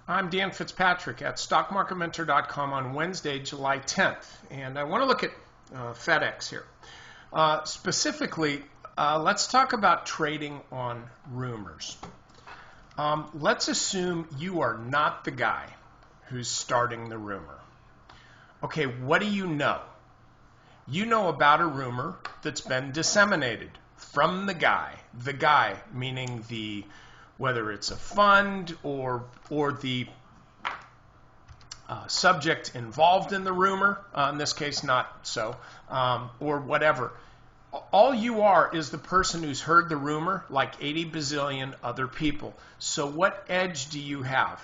I'm Dan Fitzpatrick at StockMarketMentor.com on Wednesday, July 10th, and I want to look at FedEx here. Specifically, let's talk about trading on rumors. Let's assume you are not the guy who's starting the rumor. Okay, what do you know? You know about a rumor that's been disseminated from the guy meaning whether it's a fund or the subject involved in the rumor, in this case not so, or whatever. All you are is the person who's heard the rumor like 80 bazillion other people. So what edge do you have?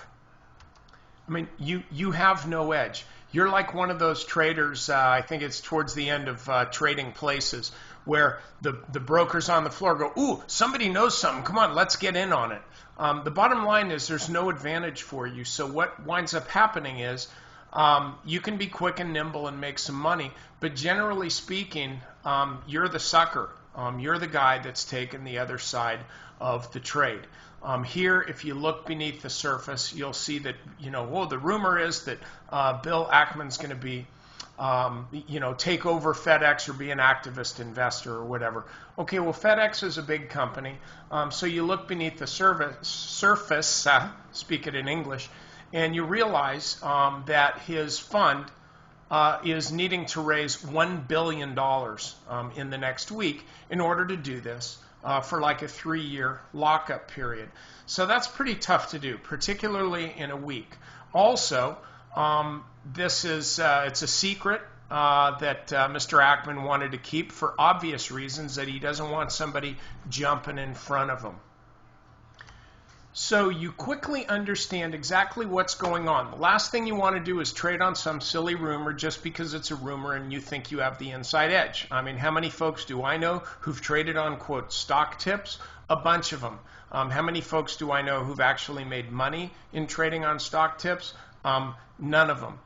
I mean, you have no edge. You're like one of those traders, I think it's towards the end of Trading Places, where the brokers on the floor go, ooh, somebody knows something, come on, let's get in on it. The bottom line is there's no advantage for you. So what winds up happening is you can be quick and nimble and make some money, but generally speaking, you're the sucker. You're the guy that's taken the other side of the trade. Here, if you look beneath the surface, you'll see that, the rumor is that Bill Ackman's going to be, take over FedEx or be an activist investor or whatever. Okay, well, FedEx is a big company, so you look beneath the surface, speak it in English, and you realize that his fund is needing to raise $1 billion in the next week in order to do this. For like a 3-year lockup period. So that's pretty tough to do, particularly in a week. Also, it's a secret that Mr. Ackman wanted to keep for obvious reasons, that he doesn't want somebody jumping in front of him. So you quickly understand exactly what's going on. The last thing you want to do is trade on some silly rumor just because it's a rumor and you think you have the inside edge. I mean, how many folks do I know who've traded on, quote, stock tips? A bunch of them. How many folks do I know who've actually made money in trading on stock tips? None of them.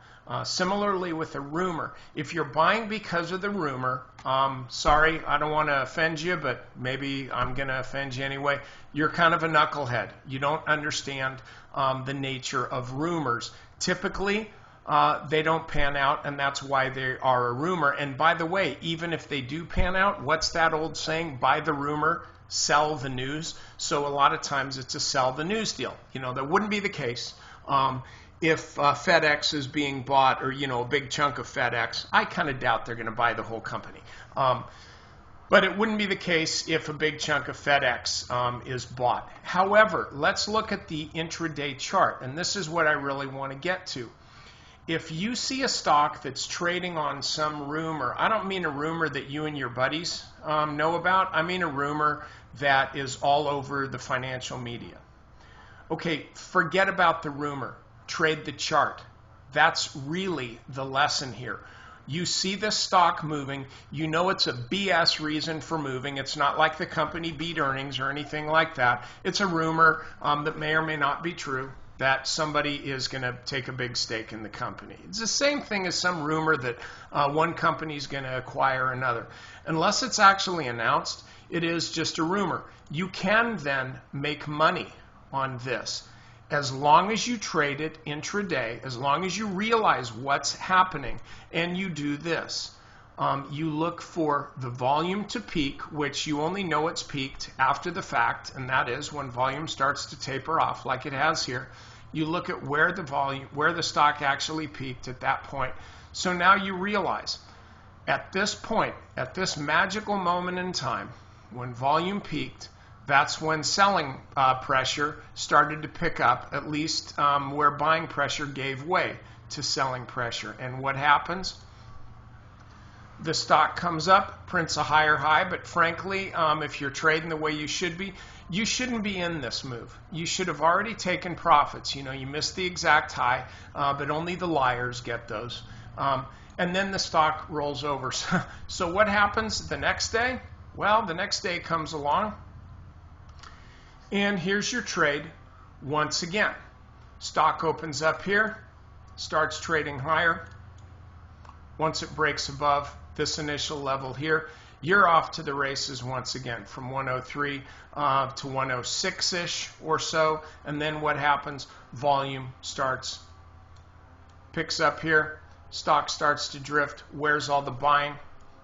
Similarly with a rumor, if you're buying because of the rumor, sorry, I don't want to offend you, but maybe I'm going to offend you anyway. You're kind of a knucklehead. You don't understand the nature of rumors. Typically, they don't pan out, and that's why they are a rumor. And by the way, even if they do pan out, what's that old saying? Buy the rumor, sell the news. So a lot of times it's a sell the news deal. That wouldn't be the case. If FedEx is being bought, or a big chunk of FedEx, I kind of doubt they're going to buy the whole company. But it wouldn't be the case if a big chunk of FedEx is bought. However, let's look at the intraday chart, and this is what I really want to get to. If you see a stock that's trading on some rumor, I don't mean a rumor that you and your buddies know about. I mean a rumor that is all over the financial media. Okay, forget about the rumor. Trade the chart. That's really the lesson here. You see this stock moving, you know it's a BS reason for moving. It's not like the company beat earnings or anything like that. It's a rumor that may or may not be true, that somebody is going to take a big stake in the company. It's the same thing as some rumor that one company is going to acquire another. Unless it's actually announced, it is just a rumor. You can then make money on this. As long as you trade it intraday, as long as you realize what's happening, and you do this, you look for the volume to peak, which you only know it's peaked after the fact, and that is when volume starts to taper off, like it has here. You look at where the stock actually peaked at that point. So now you realize, at this point, at this magical moment in time, when volume peaked, that's when selling pressure started to pick up, at least where buying pressure gave way to selling pressure. And what happens? The stock comes up, prints a higher high, but frankly, if you're trading the way you should be, you shouldn't be in this move. You should have already taken profits. You missed the exact high, but only the liars get those. And then the stock rolls over. So what happens the next day? Well, the next day comes along, and here's your trade once again. Stock opens up here, starts trading higher. Once it breaks above this initial level here, you're off to the races once again from 103 to 106-ish or so. And then what happens? Volume picks up here. Stock starts to drift. Where's all the buying?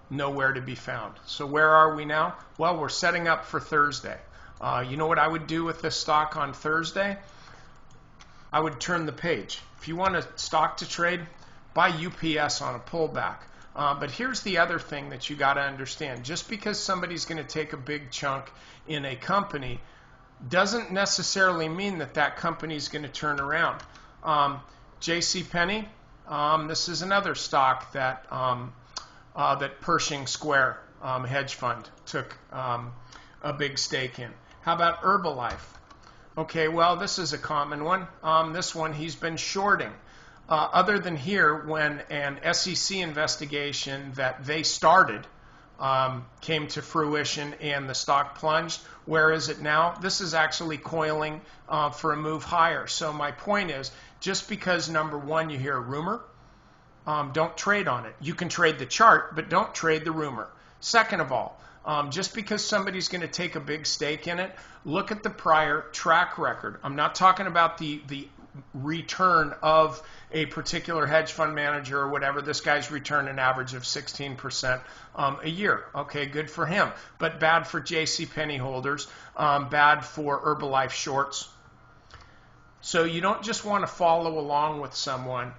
Nowhere to be found. So where are we now? Well, we're setting up for Thursday. You know what I would do with this stock on Thursday? I would turn the page. If you want a stock to trade, buy UPS on a pullback. But here's the other thing that you got to understand. Just because somebody's going to take a big chunk in a company doesn't necessarily mean that that company is going to turn around. JCPenney, this is another stock that that Pershing Square hedge fund took a big stake in. How about Herbalife? Okay, well, this is a common one. This one he's been shorting. Other than here, when an SEC investigation that they started came to fruition and the stock plunged, where is it now? This is actually coiling for a move higher. So my point is, just because, number one, you hear a rumor, don't trade on it. You can trade the chart, but don't trade the rumor. Second of all, just because somebody's going to take a big stake in it, look at the prior track record. I'm not talking about the return of a particular hedge fund manager or whatever. This guy's returned an average of 16% a year. Okay, good for him, but bad for JCPenney holders, bad for Herbalife shorts. So you don't just want to follow along with someone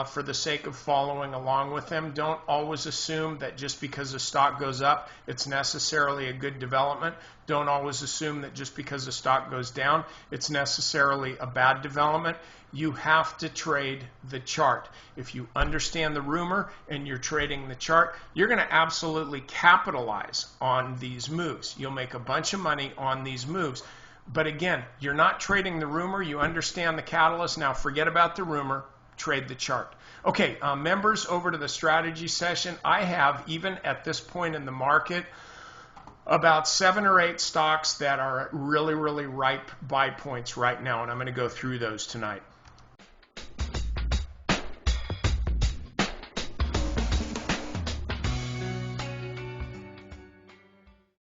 for the sake of following along with them. Don't always assume that just because the stock goes up, it's necessarily a good development. Don't always assume that just because the stock goes down, it's necessarily a bad development. You have to trade the chart. If you understand the rumor and you're trading the chart, you're going to absolutely capitalize on these moves. You'll make a bunch of money on these moves. But again, you're not trading the rumor. You understand the catalyst. Now forget about the rumor. Trade the chart. Okay, members, over to the strategy session. I have, even at this point in the market, about 7 or 8 stocks that are really, really ripe buy points right now, and I'm going to go through those tonight.